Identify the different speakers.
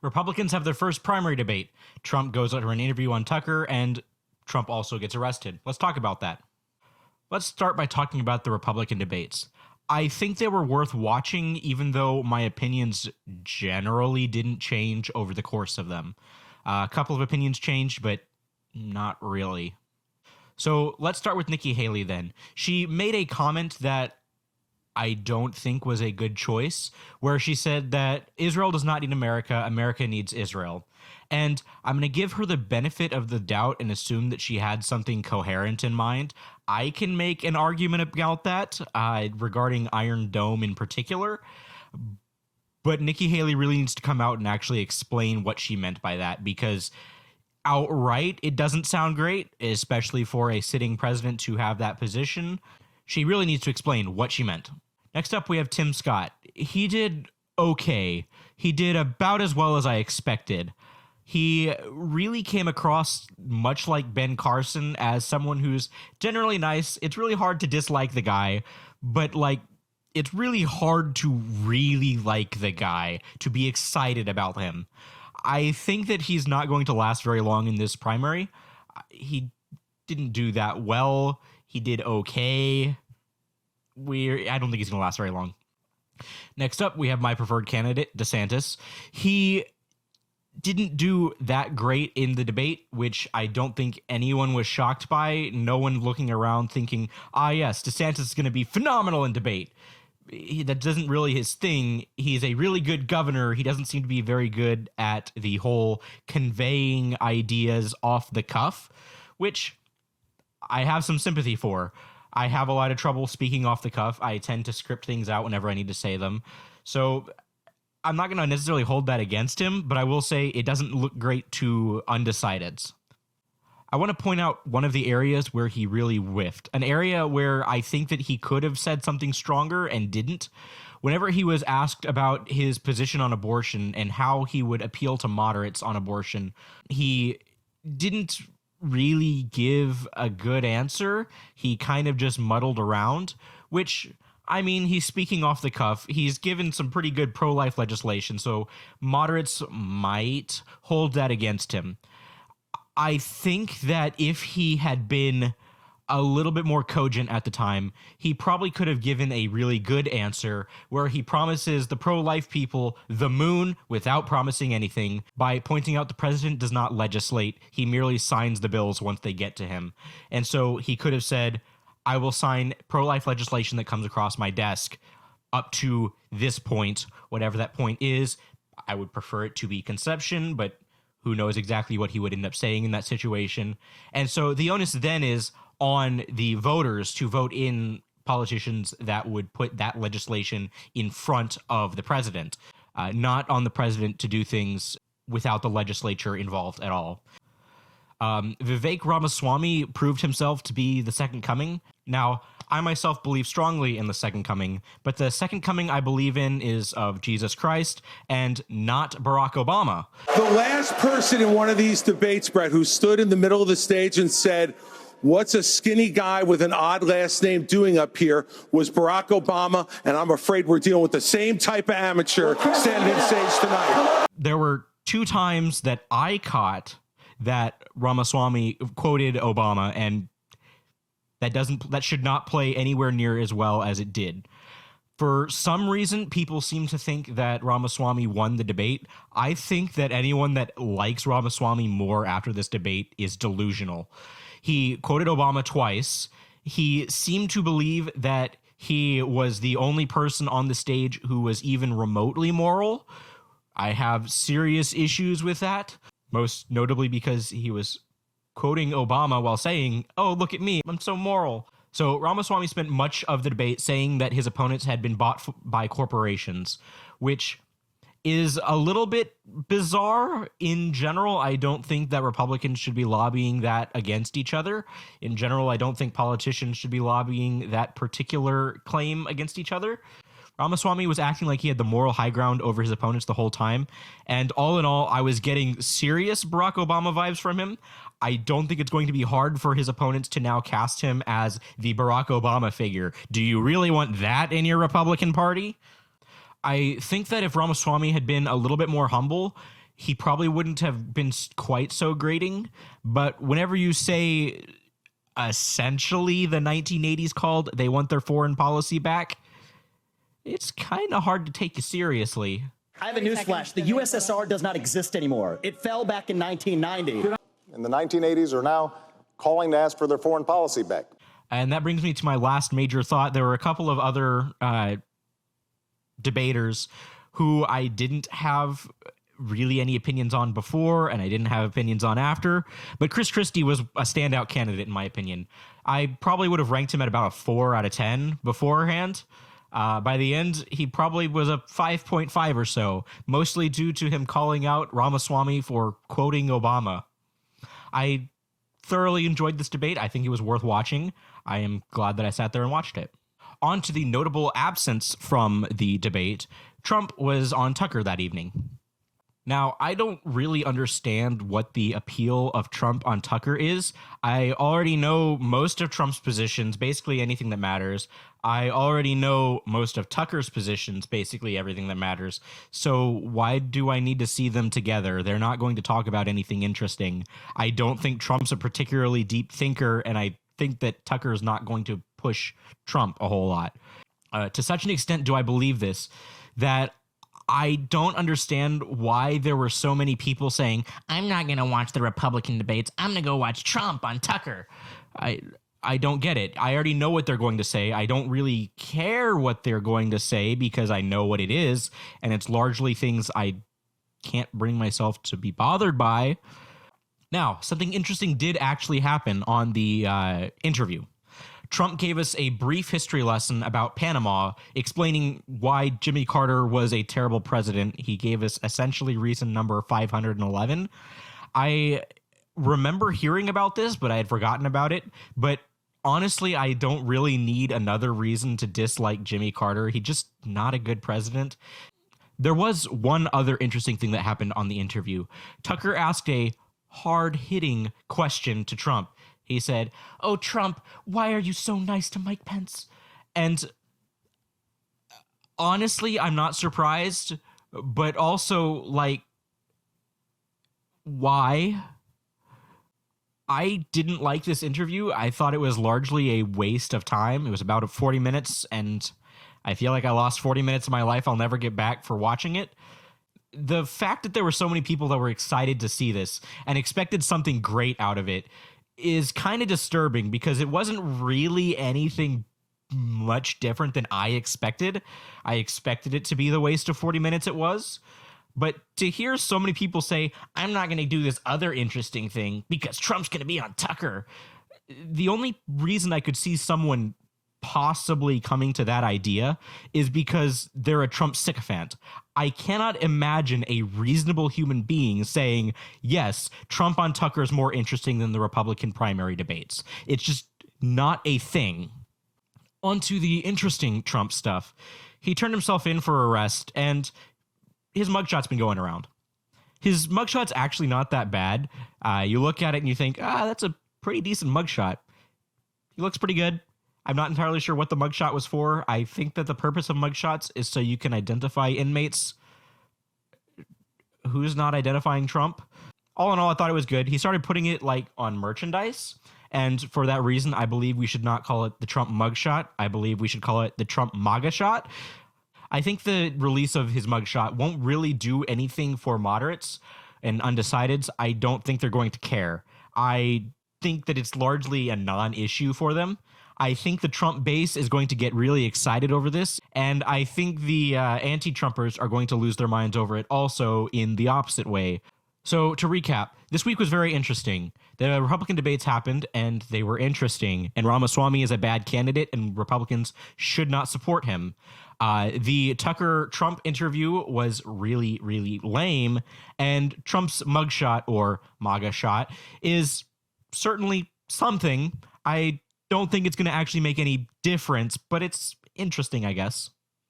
Speaker 1: Republicans have their first primary debate. Trump goes out for an interview on Tucker, and Trump also gets arrested. Let's talk about that. Let's start by talking about the Republican debates. I think they were worth watching, even though my opinions generally didn't change over the course of them. A couple of opinions changed, but not really. So let's start with Nikki Haley then. She made a comment that I don't think was a good choice, where she said that Israel does not need America, America needs Israel. And I'm going to give her the benefit of the doubt and assume that she had something coherent in mind. I can make an argument about that regarding Iron Dome in particular, but Nikki Haley really needs to come out and actually explain what she meant by that, because outright it doesn't sound great, especially for a sitting president to have that position. She really needs to explain what she meant. Next up, we have Tim Scott. He did okay. He did about as well as I expected. He really came across much like Ben Carson as someone who's generally nice. It's really hard to dislike the guy, but it's really hard to really like the guy, to be excited about him. I think that he's not going to last very long in this primary. He didn't do that well. He did okay. I don't think he's going to last very long. Next up, we have my preferred candidate, DeSantis. He didn't do that great in the debate, which I don't think anyone was shocked by. No one looking around thinking, yes, DeSantis is going to be phenomenal in debate. That doesn't really his thing. He's a really good governor. He doesn't seem to be very good at the whole conveying ideas off the cuff, which I have some sympathy for. I have a lot of trouble speaking off the cuff. I tend to script things out whenever I need to say them. So I'm not going to necessarily hold that against him, but I will say it doesn't look great to undecideds. I want to point out one of the areas where he really whiffed, an area where I think that he could have said something stronger and didn't. Whenever he was asked about his position on abortion and how he would appeal to moderates on abortion, he didn't really give a good answer. He kind of just muddled around, which, I mean, he's speaking off the cuff. He's given some pretty good pro-life legislation, so moderates might hold that against him. I think that if he had been a little bit more cogent at the time, he probably could have given a really good answer where he promises the pro-life people the moon without promising anything by pointing out the president does not legislate. He merely signs the bills once they get to him. And so he could have said, I will sign pro-life legislation that comes across my desk up to this point, whatever that point is. I would prefer it to be conception, but who knows exactly what he would end up saying in that situation. And so the onus then is on the voters to vote in politicians that would put that legislation in front of the president, not on the president to do things without the legislature involved at all. Vivek Ramaswamy proved himself to be the second coming. Now, I myself believe strongly in the second coming, but the second coming I believe in is of Jesus Christ and not Barack Obama.
Speaker 2: The last person in one of these debates, Brett, who stood in the middle of the stage and said, what's a skinny guy with an odd last name doing up here, was Barack Obama, and I'm afraid we're dealing with the same type of amateur standing on stage tonight.
Speaker 1: There were two times that I caught that Ramaswamy quoted Obama, and that should not play anywhere near as well as it did. For some reason, people seem to think that Ramaswamy won the debate. I think that anyone that likes Ramaswamy more after this debate is delusional. He quoted Obama twice. He seemed to believe that he was the only person on the stage who was even remotely moral. I have serious issues with that, most notably because he was quoting Obama while saying, oh, look at me, I'm so moral. So Ramaswamy spent much of the debate saying that his opponents had been bought by corporations, which is a little bit bizarre. In general, I don't think that Republicans should be lobbying that against each other. In general, I don't think politicians should be lobbying that particular claim against each other. Ramaswamy was acting like he had the moral high ground over his opponents the whole time. And all in all, I was getting serious Barack Obama vibes from him. I don't think it's going to be hard for his opponents to now cast him as the Barack Obama figure. Do you really want that in your Republican Party? I think that if Ramaswamy had been a little bit more humble, he probably wouldn't have been quite so grating. But whenever you say essentially the 1980s called, they want their foreign policy back, it's kind of hard to take you seriously.
Speaker 3: I have a newsflash. The USSR does not exist anymore. It fell back in 1990.
Speaker 4: In the 1980s are now calling to ask for their foreign policy back.
Speaker 1: And that brings me to my last major thought. There were a couple of other debaters who I didn't have really any opinions on before, and I didn't have opinions on after. But Chris Christie was a standout candidate, in my opinion. I probably would have ranked him at about a 4 out of 10 beforehand. By the end, he probably was a 5.5 or so, mostly due to him calling out Ramaswamy for quoting Obama. I thoroughly enjoyed this debate. I think it was worth watching. I am glad that I sat there and watched it. On to the notable absence from the debate. Trump was on Tucker that evening. Now, I don't really understand what the appeal of Trump on Tucker is. I already know most of Trump's positions, basically anything that matters. I already know most of Tucker's positions, basically everything that matters. So why do I need to see them together? They're not going to talk about anything interesting. I don't think Trump's a particularly deep thinker, and I think that Tucker is not going to push Trump a whole lot. To such an extent do I believe this, that I don't understand why there were so many people saying, I'm not going to watch the Republican debates. I'm going to go watch Trump on Tucker. I don't get it. I already know what they're going to say. I don't really care what they're going to say because I know what it is, and it's largely things I can't bring myself to be bothered by. Now, something interesting did actually happen on the interview. Trump gave us a brief history lesson about Panama, explaining why Jimmy Carter was a terrible president. He gave us essentially reason number 511. I remember hearing about this, but I had forgotten about it. But honestly, I don't really need another reason to dislike Jimmy Carter. He's just not a good president. There was one other interesting thing that happened on the interview. Tucker asked a hard-hitting question to Trump. He said, "Oh, Trump, why are you so nice to Mike Pence?" And honestly, I'm not surprised, but also, like, why? I didn't like this interview. I thought it was largely a waste of time. It was about 40 minutes, and I feel like I lost 40 minutes of my life I'll never get back for watching it. The fact that there were so many people that were excited to see this and expected something great out of it is kind of disturbing because it wasn't really anything much different than I expected. I expected it to be the waste of 40 minutes it was. But to hear so many people say, I'm not going to do this other interesting thing because Trump's going to be on Tucker, the only reason I could see someone possibly coming to that idea is because they're a Trump sycophant. I cannot imagine a reasonable human being saying, yes, Trump on Tucker is more interesting than the Republican primary debates. It's just not a thing. On to the interesting Trump stuff. He turned himself in for arrest, and his mugshot's been going around. His mugshot's actually not that bad. You look at it and you think, that's a pretty decent mugshot. He looks pretty good. I'm not entirely sure what the mugshot was for. I think that the purpose of mugshots is so you can identify inmates who's not identifying Trump. All in all, I thought it was good. He started putting it like on merchandise. And for that reason, I believe we should not call it the Trump mugshot. I believe we should call it the Trump MAGAShot. I think the release of his mugshot won't really do anything for moderates and undecideds. I don't think they're going to care. I think that it's largely a non-issue for them. I think the Trump base is going to get really excited over this, and I think the anti-Trumpers are going to lose their minds over it also in the opposite way. So to recap, this week was very interesting. The Republican debates happened, and they were interesting, and Ramaswamy is a bad candidate, and Republicans should not support him. The Tucker-Trump interview was really, really lame, and Trump's mugshot, or MAGAshot, is certainly something. I don't think it's going to actually make any difference, but it's interesting, I guess.